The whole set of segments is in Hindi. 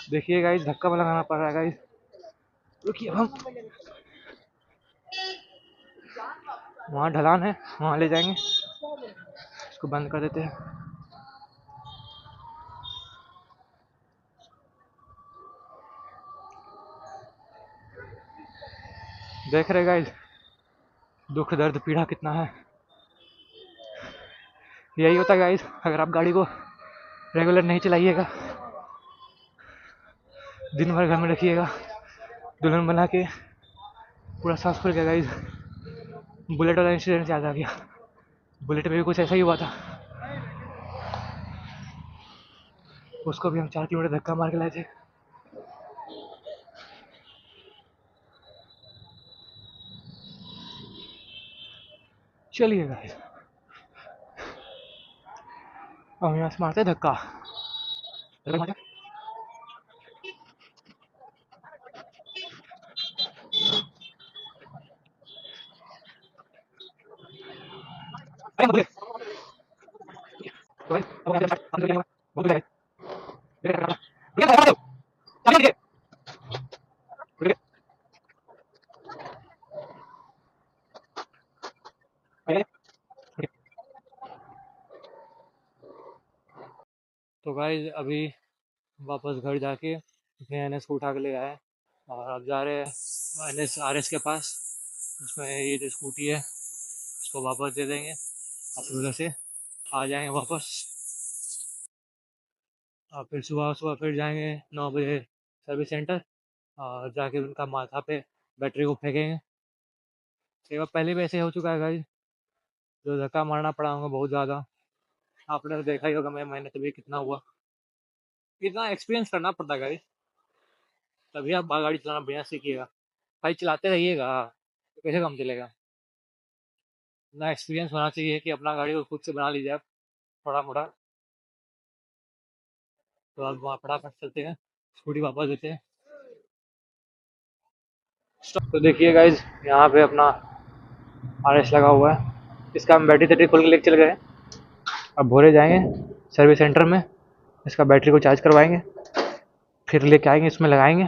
देखिए गाइस, धक्का लगाना पड़ रहा है गाइस। रुकिए, हम वहाँ ढलान है, वहाँ ले जाएंगे। इसको बंद कर देते हैं। देख रहे गाइस, दुख दर्द पीड़ा कितना है। यही होता है गाइस, अगर आप गाड़ी को रेगुलर नहीं चलाइएगा, दिन भर घर में रखिएगा, दुल्हन बना के पूरा सांस फूल गया गाइस। बुलेट वाला इंसिडेंट याद आ गया। बुलेट में भी कुछ ऐसा ही हुआ था। उसको भी हम 4 किलोमीटर धक्का मार के लाए थे। चलिए गाइस, हम यहाँ से मारते धक्का। तो गाइस, अभी वापस घर जाके अपने एनएस को उठा के ले आए और अब जा रहे हैं एनएस आरएस के पास। उसमें ये जो स्कूटी है उसको वापस दे देंगे, अपने उधर से आ जाएंगे वापस। और फिर सुबह सुबह फिर जाएंगे 9 बजे सर्विस सेंटर और जाके उनका माथा पे बैटरी को फेंकेंगे। एक बार पहले भी ऐसे हो चुका है गाइस, जो धक्का मारना पड़ा होगा बहुत ज़्यादा। आपने तो देखा ही होगा, मैंने तभी कितना हुआ। इतना एक्सपीरियंस करना पड़ता है गाइस, तभी आप गाड़ी चलाना बढ़िया सीखिएगा। भाई चलाते रहिएगा तो कैसे काम चलेगा। इतना एक्सपीरियंस होना चाहिए कि अपना गाड़ी को खुद से बना लीजिए आप थोड़ा मोड़ा। तो आप वहाँ फटाफट चलते हैं, स्कूटी वापस देते हैं। तो देखिए गाइज, यहाँ पे अपना आरएस लगा हुआ है। इसका हम बैटरी तैटरी खोल के लेके चल गए। अब भोरे जाएंगे सर्विस सेंटर में, इसका बैटरी को चार्ज करवाएंगे, फिर लेके आएंगे, इसमें लगाएंगे,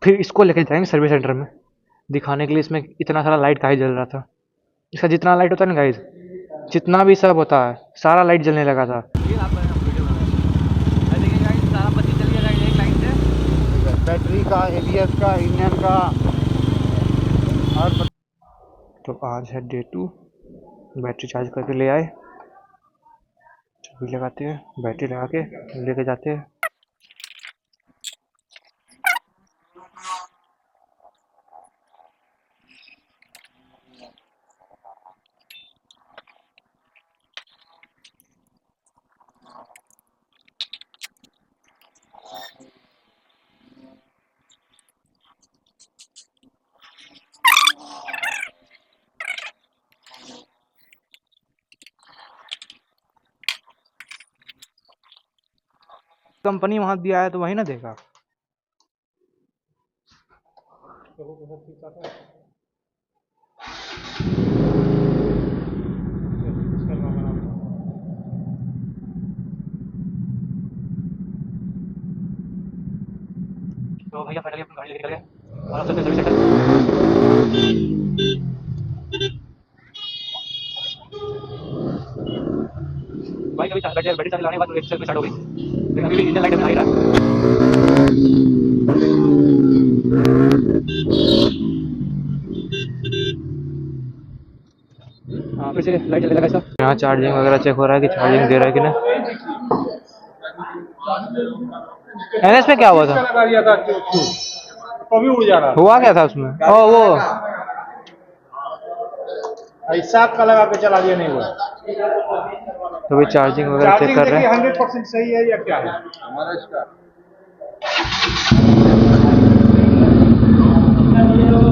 फिर इसको लेके जाएंगे सर्विस सेंटर में दिखाने के लिए इसमें इतना सारा लाइट काहे जल रहा था। इसका जितना लाइट होता है ना गाइज, जितना भी सब होता है, सारा लाइट जलने लगा था। बैटरी का, एबीएस का, इंजन का। और तो आज है डे 2, बैटरी चार्ज करके ले आए, चाबी लगाते हैं, बैटरी लगा के लेके जाते हैं। कंपनी वहां दिया है तो वही ना देगा। तो भैया फाइनली अपनी गाड़ी लेके निकल गए और अब चलते सर्विस सेंटर। भाई कभी बैटरी चार्ज लाने के बाद रेस चल स्टार्ट हो गई, लेकिन अभी भी इंजन लाइट में आ ही रहा है। हाँ, फिर से लाइट चलने लगा इसका। यहाँ चार्जिंग वगैरह चेक हो रहा है कि चार्जिंग दे रहा है कि नहीं। एनएस में क्या हुआ था? कभी उड़ जा रहा हुआ क्या था उसमें? ओ वो ऐसा का लगा के चला दिया, नहीं हुआ। तो भी चार्जिंग वगैरह चेक कर रहे हैं। 100% सही है या क्या है हमारा इसका?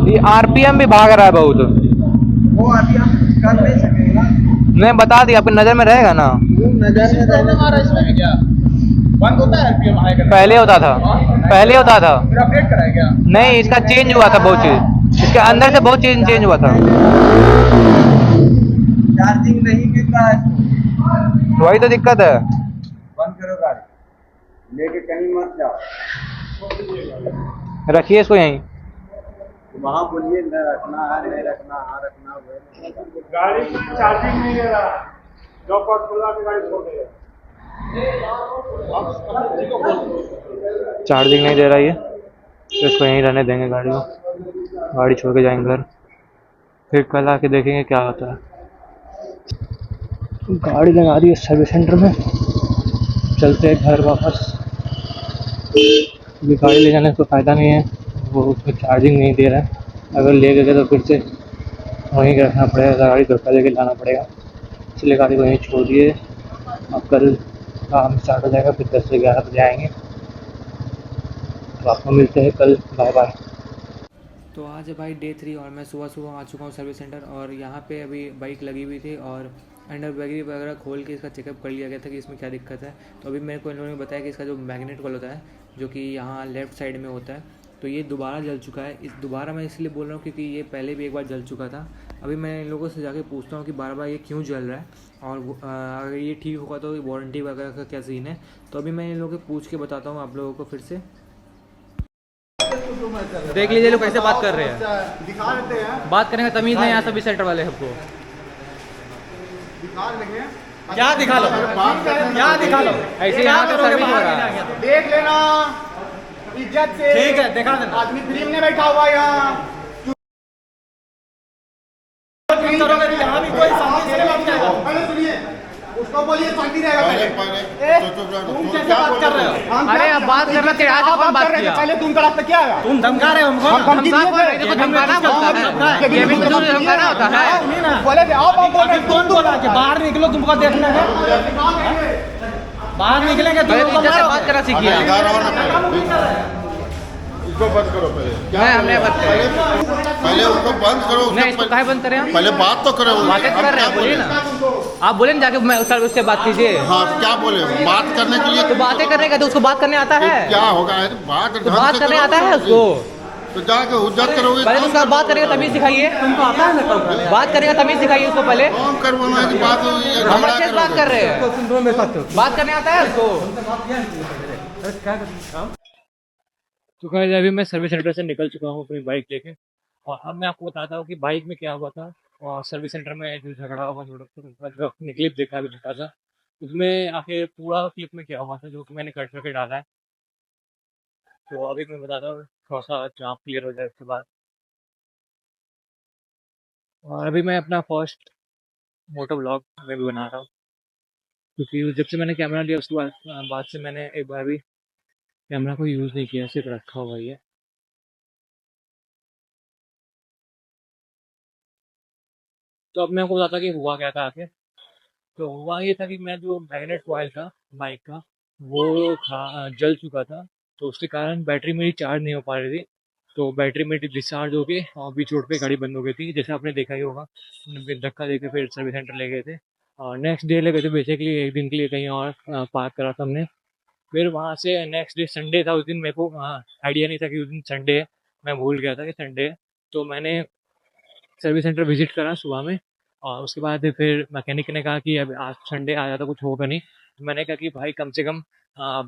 ये आरपीएम भी भाग रहा है बहुत। वो अभी हम कर नहीं सकेंगे। नहीं, बता दिया, आपकी नजर में रहेगा ना। नजर में रहने वाला इसमें क्या बंद होता है? आरपीएम हाई करना पहले होता था, पहले होता था। फिर अपडेट कराया क्या? नहीं, इसका चेंज हुआ था बहुत चीज, इसके अंदर से बहुत चीज चेंज हुआ था। चार्जिंग नहीं मिल रहा है, वही तो दिक्कत है। बंद करो गाड़ी लेके। कहीं मत जाओ, रखिए इसको यहीं। वहाँ बोलिए न रखना है, नहीं रखना, हाँ रखना है। गाड़ी में चार्जिंग नहीं ले रहा, जॉब पर खुला के गाड़ी छोड़ देगा। चार्जिंग नहीं दे रहा ये, तो इसको यहीं रहने देंगे गाड़ी को, गाड़ी छोड़ के जाएंगे घर, फिर कल आके देखेंगे क्या होता है। गाड़ी लगा दी है सर्विस सेंटर में, चलते हैं घर वापस। अभी गाड़ी ले जाने से कोई फ़ायदा नहीं है, वो उसमें चार्जिंग नहीं दे रहा है। अगर ले गए तो फिर से वहीं रखना पड़ेगा, गाड़ी धक्का देके लाना पड़ेगा, इसलिए गाड़ी को वहीं छोड़ दिए। अब कल काम स्टार्ट हो जाएगा, फिर 10 से 11 बजे आएंगे। तो आपको मिलते हैं कल, बाय बाय। तो आज है भाई डे 3 और मैं सुबह सुबह आ चुका हूँ सर्विस सेंटर, और यहाँ पे अभी बाइक लगी हुई थी और अंडर बैगरी वगैरह खोल के इसका चेकअप कर लिया गया था कि इसमें क्या दिक्कत है। तो अभी मेरे को इन लोगों ने बताया कि इसका जो मैग्नेट कॉइल होता है, जो कि यहाँ लेफ़्ट साइड में होता है, तो ये दोबारा जल चुका है। इस दोबारा मैं इसलिए बोल रहा हूँ क्योंकि ये पहले भी एक बार जल चुका था। अभी मैं इन लोगों से जाके पूछता हूँ कि बार बार ये क्यों जल रहा है, और अगर ये ठीक होगा तो वारंटी वगैरह का क्या सीन है। तो अभी मैं इन लोगों को पूछ के बताता हूँ आप लोगों को फिर से। देख लीजिए लोग कैसे बात कर रहे हैं, दिखा देते हैं, बात करने का तमीज़ नहीं यहाँ सभी सेंटर वाले हमको। दिखा लेंगे। क्या दिखा लो, क्या दिखा लो, ऐसे यहाँ पे सर्विस हो रहा है। देख लेना इज्जत से, ठीक है दिखा देना। आदमी फ्री में बैठा हुआ है यहाँ। यहाँ भी कोई सामने से नहीं जाएगा। पहले सुनिए, उसको बोलिए शांति रहेगा। पहले तुम कैसे बात कर रहे हो? अरे अब बात करना चाहिए, आज अपन बात किया। पहले तुम का रास्ता क्या है? तुम धमका रहे हो हमको, धमकाना होता है, ये भी तो धमकाना होता है। बोले थे आप बोल रहे कौन बोला कि बाहर निकलो तुमको देखना है, बाहर निकलेंगे पहले तो इज्जत से बात करना सीखिए। इसको बंद करो पहले। नहीं हमने बात करी, पहले उसको बंद करो, नहीं इसको काहे बंद करें हम? पहले बात तो करो। बातें तो कर रहे हैं, बोलिए ना, आप बोले ना जाके मैं सर उससे बात कीजिए। हाँ क्या बोले, बात करने के लिए तो बातें करने का, तो उसको बात करने आता है, क्या होगा, बात तो बात करने आता है उसको। तो जाके उज्जत करोगे, पहले तो उसका बात करने का तमीज सिखाइए, तुमको आता है ना, बात करने का तमीज सिखाइए उसको पहले। कौन करवाना है कि बात हम अच्छे से बात कर रहे हैं, बात करने आता है उसको। तो गाइस अभी मैं सर्विस सेंटर से निकल चुका हूँ अपनी बाइक लेके, और अब मैं आपको बताता हूँ कि बाइक में क्या हुआ था, और सर्विस सेंटर में जो झगड़ा हुआ थोड़ा अपने क्लिप देखा भी छोटा सा, उसमें आखिर पूरा क्लिप में क्या हुआ था जो कि मैंने कट करके डाला है। तो अभी मैं बताता हूँ, थोड़ा सा जहाँ क्लियर हो जाए उसके बाद। और अभी मैं अपना फर्स्ट मोटो ब्लॉग में भी बना रहा हूँ, क्योंकि जब से मैंने कैमरा लिया उसके बाद से मैंने एक बार भी कैमरा को यूज़ नहीं किया, सिर्फ रखा हुआ ही है। तो अब मैं आपको बताता कि हुआ क्या था आखिर। तो हुआ ये था कि मैं जो मैग्नेट कॉइल था बाइक का, वो जल चुका था, तो उसके कारण बैटरी मेरी चार्ज नहीं हो पा रही थी। तो बैटरी मेरी डिस्चार्ज हो गई और बीच रोड पे गाड़ी बंद हो गई थी, जैसे आपने देखा ही होगा। धक्का देके फिर सर्विस सेंटर ले गए थे, और नेक्स्ट डे ले गए थे बेसिकली, एक दिन के लिए कहीं और पार्क करा था हमने। फिर वहाँ से नेक्स्ट डे संडे था, उस दिन मेरे को आइडिया नहीं था कि उस दिन संडे है, मैं भूल गया था कि संडे है। तो मैंने सर्विस सेंटर विजिट करा सुबह में, और उसके बाद फिर मैकेनिक ने कहा कि अब आज संडे आ जाता कुछ होगा नहीं। तो मैंने कहा कि भाई कम से कम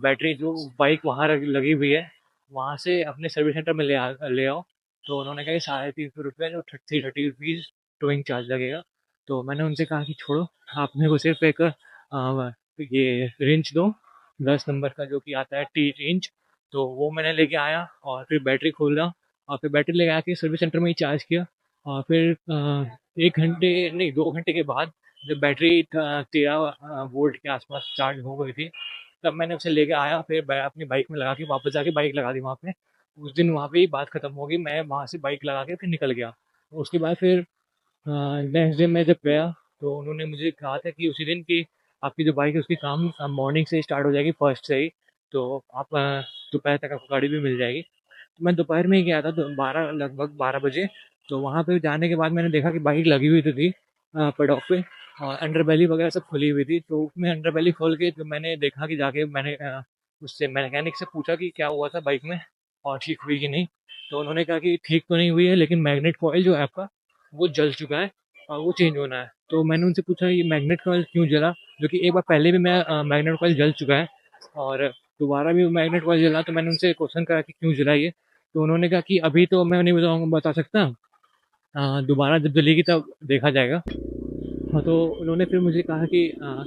बैटरी जो बाइक वहाँ लगी हुई है वहाँ से अपने सर्विस सेंटर में ले आओ। तो उन्होंने कहा कि 350 रुपये जो 30 रुपीज़ टोइंग चार्ज लगेगा। तो मैंने उनसे कहा कि छोड़ो, आप मेरे को सिर्फ एक ये रिंच दो 10 नंबर का जो कि आता है टी रिंच। तो वो मैंने लेके आया और फिर बैटरी खोला, और फिर बैटरी लेके आके सर्विस सेंटर में ही चार्ज किया। और फिर 1 घंटे नहीं 2 घंटे के बाद जब बैटरी 13 वोल्ट के आसपास चार्ज हो गई थी, तब मैंने उसे लेके आया, फिर अपनी बाइक में लगा के वापस जाके बाइक लगा दी वहाँ पे। उस दिन वहाँ पे ही बात ख़त्म हो गई, मैं वहाँ से बाइक लगा के फिर निकल गया। उसके बाद फिर नेक्स्ट डे मैं जब गया तो उन्होंने मुझे कहा था कि उसी दिन की आपकी जो बाइक है उसकी काम मॉर्निंग से ही स्टार्ट हो जाएगी, फर्स्ट से ही। तो आप दोपहर तक आपको गाड़ी भी मिल जाएगी। तो मैं दोपहर में ही गया था, तो लगभग 12 बजे। तो वहाँ पे जाने के बाद मैंने देखा कि बाइक लगी हुई तो थी पडॉक पे, और अंडर बैली वगैरह सब खुली हुई थी। तो मैं अंडर बैली खोल के तो मैंने देखा कि जाके मैंने उससे मैकेनिक से पूछा कि क्या हुआ था बाइक में और ठीक हुई कि नहीं। तो उन्होंने कहा कि ठीक तो नहीं हुई है, लेकिन मैग्नेट कॉइल जो है आपका वो जल चुका है और वो चेंज होना है। तो मैंने उनसे पूछा ये मैग्नेट कॉइल क्यों जला, जो कि एक बार पहले भी मैं मैग्नेट कॉइल जल चुका है, और दोबारा भी मैग्नेट कॉइल जला, तो मैंने उनसे क्वेश्चन करा कि क्यों जलाई है? तो उन्होंने कहा कि अभी तो मैं नहीं बता सकता, दोबारा जब जलेगी तब देखा जाएगा। हाँ, तो उन्होंने फिर मुझे कहा कि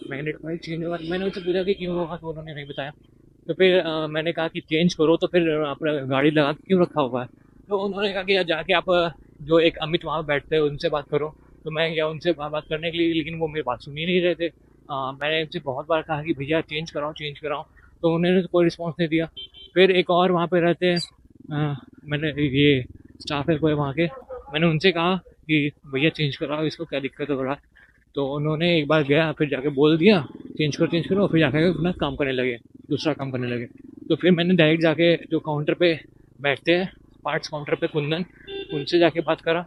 मैग्नेट कॉइल चेंज होगा। मैंने उनसे पूछा कि क्यों होगा, तो उन्होंने नहीं बताया। तो फिर मैंने कहा कि चेंज करो, तो फिर अपना गाड़ी लगा के क्यों रखा हुआ है? तो उन्होंने कहा कि जाके आप जो एक अमित वहाँ बैठते हैं उनसे बात करो। तो मैं गया उनसे बात करने के लिए, लेकिन वो मेरी बात सुन ही नहीं रहे थे। मैंने उनसे बहुत बार कहा कि भैया चेंज कराओ, चेंज कराओ, तो उन्होंने तो कोई रिस्पॉन्स नहीं दिया। फिर एक और वहाँ पे रहते हैं, मैंने ये स्टाफ है कोई वहाँ के, मैंने उनसे कहा कि भैया चेंज कराओ, इसको क्या दिक्कत हो रहा है? तो उन्होंने एक बार गया, फिर जाके बोल दिया चेंज करो, फिर जाके अपना काम करने लगे, दूसरा काम करने लगे। तो फिर मैंने डायरेक्ट जाके जो काउंटर पे बैठते हैं, पार्ट्स काउंटर पे, कुंदन, उनसे जाके बात करा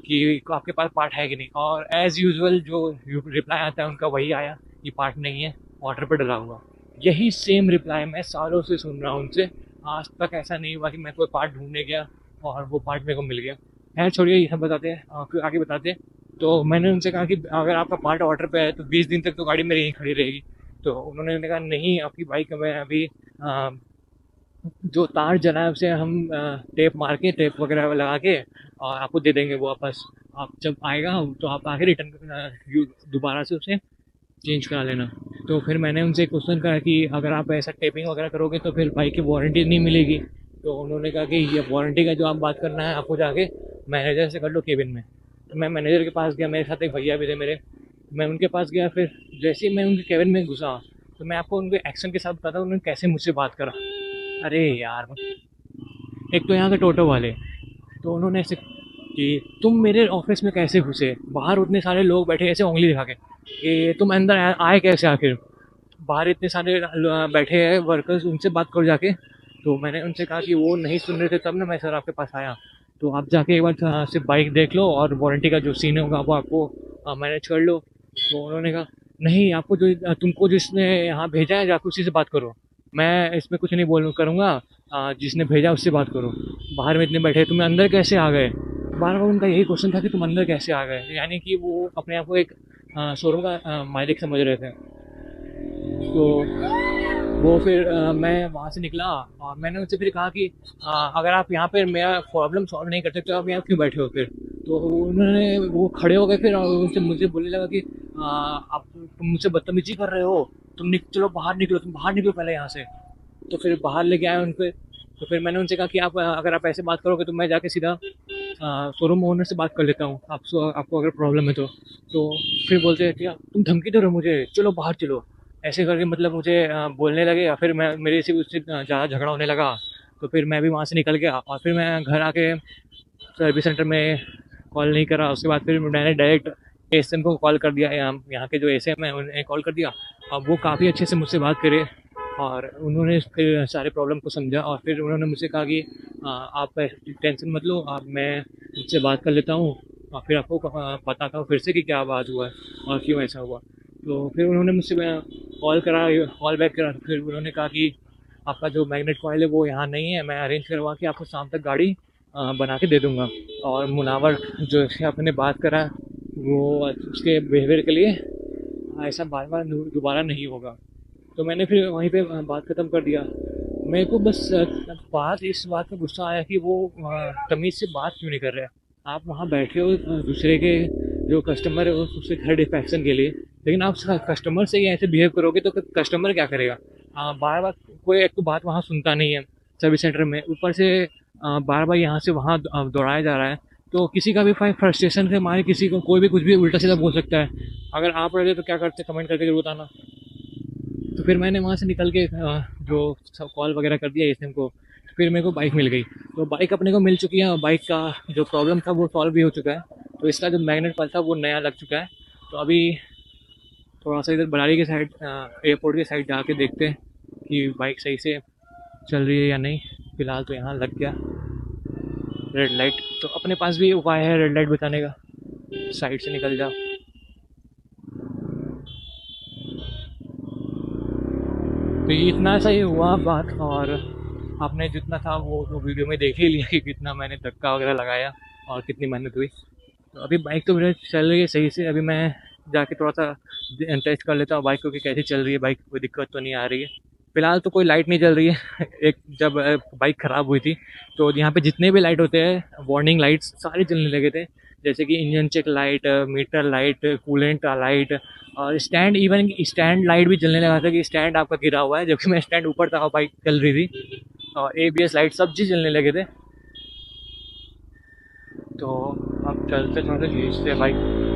कि आपके पास पार्ट है कि नहीं। और एज़ यूजुअल जो रिप्लाई आता है उनका वही आया, ये पार्ट नहीं है, ऑर्डर पे डला हुआ। यही सेम रिप्लाई मैं सालों से सुन रहा हूँ उनसे। आज तक ऐसा नहीं हुआ कि मैं कोई पार्ट ढूंढने गया और वो पार्ट मेरे को मिल गया। खैर छोड़िए, ये सब बताते हैं, आगे बताते हैं। तो मैंने उनसे कहा कि अगर आपका पार्ट ऑर्डर पे है तो 20 दिन तक तो गाड़ी मेरी यहीं खड़ी रहेगी। तो उन्होंने कहा नहीं, आपकी बाइक में अभी जो तार जला है उसे हम टेप मार के, टेप वगैरह लगा के और आपको दे देंगे वो वापस। आप जब आएगा तो आप आके रिटर्न दोबारा से उसे चेंज करा लेना। तो फिर मैंने उनसे क्वेश्चन करा कि अगर आप ऐसा टेपिंग वगैरह करोगे तो फिर बाइक की वारंटी नहीं मिलेगी। तो उन्होंने कहा कि ये वारंटी का जो आप बात करना है आपको जाके मैनेजर से कर लो केबिन में। तो मैं मैनेजर के पास गया, मेरे साथ एक भैया भी थे मेरे, मैं उनके पास गया। फिर जैसे ही मैं उनके केबिन में घुसा, तो मैं आपको उनके एक्शन के साथ बताता हूँ उन्होंने कैसे मुझसे बात करा। अरे यार, एक तो यहाँ के टोटो वाले, तो उन्होंने ऐसे कि तुम मेरे ऑफिस में कैसे घुसे, बाहर उतने सारे लोग बैठे, ऐसे उंगली दिखा के कि तुम अंदर आए कैसे, आखिर बाहर इतने सारे बैठे हैं वर्कर्स, उनसे बात करो जाके। तो मैंने उनसे कहा कि वो नहीं सुन रहे थे, तब ना मैं सर आपके पास आया। तो आप जाके एक बार सिर्फ बाइक देख लो और वारंटी का जो सीन होगा वो आपको मैनेज कर लो। तो उन्होंने कहा नहीं, आपको जो तुमको जिसने यहाँ भेजा है जाके उसी से बात करो, मैं इसमें कुछ नहीं बोल करूँगा, जिसने भेजा उससे बात करो। बाहर में इतने बैठे, तुम्हें अंदर कैसे आ गए? बार बार उनका यही क्वेश्चन था कि तुम अंदर कैसे आ गए, यानी कि वो अपने आप को एक शोरूम का मालिक समझ रहे थे। तो वो फिर मैं वहाँ से निकला और मैंने उनसे फिर कहा कि अगर आप यहाँ पे मेरा प्रॉब्लम सॉल्व नहीं कर सकते तो आप यहाँ क्यों बैठे हो फिर? तो उन्होंने वो खड़े हो गए फिर और उनसे मुझे बोलने लगा कि आप तुम मुझसे बदतमीजी कर रहे हो, चलो बाहर निकलो, तुम बाहर निकलो पहले यहाँ से। तो फिर बाहर लेके आए उनको। तो फिर मैंने उनसे कहा कि आप अगर आप ऐसे बात करोगे तो मैं जाके सीधा शोरूम ओनर से बात कर लेता हूँ, आपको अगर प्रॉब्लम है तो फिर बोलते हैं कि तुम धमकी दे रहे हो मुझे, चलो बाहर चलो, ऐसे करके मतलब मुझे बोलने लगे। या फिर मैं मेरे से उससे ज़्यादा झगड़ा होने लगा। तो फिर मैं भी वहाँ से निकल गया और फिर मैं घर आके सर्विस सेंटर में कॉल नहीं करा। उसके बाद फिर मैंने डायरेक्ट एसएम को कॉल कर दिया, यहाँ के जो एसएम है उन्हें कॉल कर दिया और वो काफ़ी अच्छे से मुझसे बात करे और उन्होंने फिर सारे प्रॉब्लम को समझा। और फिर उन्होंने मुझसे कहा कि आप टेंशन मत लो, मैं मुझसे बात कर लेता हूँ और फिर आपको बताता हूँ फिर से कि क्या बात हुआ है और क्यों ऐसा हुआ। तो फिर उन्होंने मुझसे कॉल बैक करा। फिर उन्होंने कहा कि आपका जो मैग्नेट कॉइल है वो यहाँ नहीं है, मैं अरेंज करवा के आपको शाम तक गाड़ी बना के दे दूँगा। और मुनावर जो से आपने बात करा वो उसके बिहेवियर के लिए ऐसा बार बार दोबारा नहीं होगा। तो मैंने फिर वहीं पे बात ख़त्म कर दिया। मेरे को बस इस बात का गुस्सा आया कि वो तमीज़ से बात क्यों नहीं कर रहे हैं। आप वहाँ बैठे हो दूसरे के जो कस्टमर है उससे सेटिस्फैक्शन के लिए, लेकिन आप कस्टमर से ही ऐसे बिहेव करोगे तो कस्टमर क्या करेगा? बार बार कोई एक तो बात वहाँ सुनता नहीं है सर्विस सेंटर में, ऊपर से बार बार यहाँ से वहाँ दौड़ाया जा रहा है। तो किसी का भी फ्रस्ट्रेशन से मारे किसी को कोई भी कुछ भी उल्टा सीधा बोल सकता है। अगर आप रहते तो क्या करते, कमेंट करके जरूर बताना। तो फिर मैंने वहाँ से निकल के जो सब कॉल वगैरह कर दिया एसएम को, फिर मेरे को बाइक मिल गई। तो बाइक अपने को मिल चुकी है और बाइक का जो प्रॉब्लम था वो सॉल्व भी हो चुका है। तो इसका जो मैग्नेट कॉइल था वो नया लग चुका है। तो अभी थोड़ा सा इधर बरारी के साइड, एयरपोर्ट के साइड जाके देखते हैं कि बाइक सही से चल रही है या नहीं। फ़िलहाल तो यहाँ लग गया रेड लाइट, तो अपने पास भी उपाय है रेड लाइट बचाने का, साइड से निकल जाओ। तो ये इतना सा ही हुआ बात, और आपने जितना था वो वीडियो में देख ही लिया कि कितना मैंने धक्का वगैरह लगाया और कितनी मेहनत हुई। तो अभी बाइक तो मेरे चल रही है सही से। अभी मैं जाके थोड़ा सा टेस्ट कर लेता हूँ बाइक को कि कैसी चल रही है, बाइक कोई दिक्कत तो नहीं आ रही है। फ़िलहाल तो कोई लाइट नहीं जल रही है। एक जब बाइक ख़राब हुई थी तो यहाँ पे जितने भी लाइट होते हैं वार्निंग लाइट्स सारे जलने लगे थे, जैसे कि engine check light, meter light, coolant light और स्टैंड, इवन स्टैंड लाइट भी जलने लगा था कि स्टैंड आपका गिरा हुआ है, जबकि मैं स्टैंड ऊपर था और बाइक चल रही थी। और ABS लाइट सब चीज़ जलने लगे थे। तो अब चलते चलते खींचते बाइक।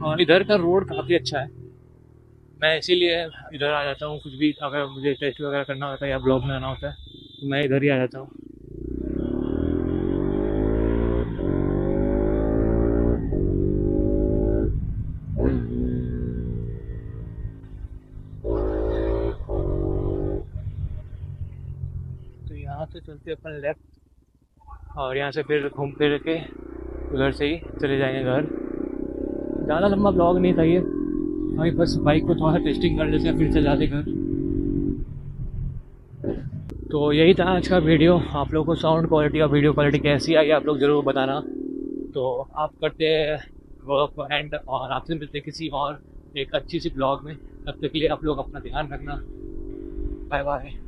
और इधर का रोड काफ़ी अच्छा है, मैं इसीलिए इधर आ जाता हूँ। कुछ भी अगर मुझे टेस्ट वगैरह करना होता है या ब्लॉग बनाना होता है तो मैं इधर ही आ जाता हूँ। तो यहाँ से चलते अपन लेफ्ट और यहाँ से फिर घूम फिर के उधर से ही चले जाएंगे घर। ज़्यादा लंबा ब्लॉग नहीं था ये, वहीं बस बाइक को थोड़ा टेस्टिंग कर लेते हैं फिर से जाते घर। तो यही था आज का वीडियो। आप लोगों को साउंड क्वालिटी और वीडियो क्वालिटी कैसी आई आप लोग ज़रूर बताना। तो आप करते वर्क एंड और आपसे मिलते किसी और एक अच्छी सी ब्लॉग में। तब तक के लिए आप लोग अपना ध्यान रखना। Bye bye.